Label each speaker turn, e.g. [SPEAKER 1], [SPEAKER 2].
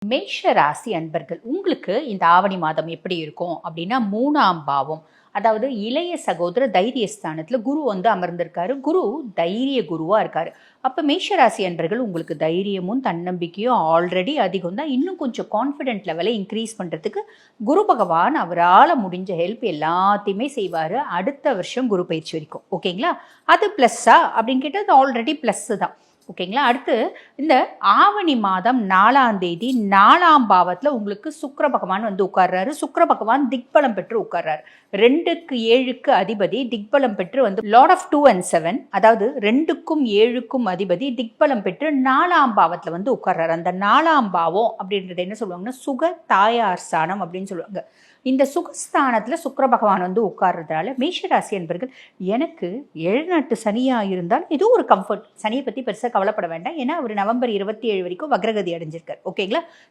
[SPEAKER 1] மேஷ ராசி அன்பர்கள் உங்களுக்கு இந்த ஆவணி மாதம் எப்படி இருக்கும் அப்படின்னா 3ஆம் பாவம், அதாவது இளைய சகோதர தைரியஸ்தானத்துல குரு வந்து அமர்ந்திருக்காரு. குரு தைரிய குருவா இருக்காரு. அப்ப மேஷராசி அன்பர்கள் உங்களுக்கு தைரியமும் தன்னம்பிக்கையும் ஆல்ரெடி அதிகம் தான். இன்னும் கொஞ்சம் கான்ஃபிடென்ட் லெவலை இன்க்ரீஸ் பண்றதுக்கு குரு பகவான் அவரால் முடிஞ்ச ஹெல்ப் எல்லாத்தையுமே செய்வாரு. அடுத்த வருஷம் குரு பயிற்சி வரைக்கும். ஓகேங்களா? அது பிளஸ்ஸா அப்படின்னு கேட்டால் அது ஆல்ரெடி பிளஸ் தான். ஓகேங்களா? அடுத்து இந்த ஆவணி மாதம் 4ஆம் தேதி 4ஆம் பாவத்தில் உங்களுக்கு சுக்கிர பகவான் வந்து உட்கார்றாரு. சுக்கிர பகவான் திக்பலம் பெற்று உட்கார்றாரு. 2க்கு 7க்கு அதிபதி திக்பலம் பெற்று வந்து லார்ட் ஆஃப் 2 and 7, அதாவது 2க்கும் 7க்கும் அதிபதி திக்பலம் பெற்று 4ஆம் பாவத்தில் வந்து உட்கார்றாரு. அந்த 4ஆம் பாவம் அப்படின்றது என்ன சொல்லுவாங்கன்னா சுக தாயார் ஸ்தானம் அப்படின்னு சொல்லுவாங்க. இந்த சுகஸ்தானத்தில் சுக்கிர பகவான் வந்து உட்கார்றதுனால மேஷராசி என்பர்கள் எனக்கு 7 சனியாக இருந்தால் இது ஒரு கம்ஃபர்ட். சனியை பற்றி பெருசாக கவலைப்பட வேண்டாம். ஏன்னா அவர் நவம்பர் 27 வரைக்கும் வக்ரகதி அடைஞ்சிருக்கார். ஓகேங்களா?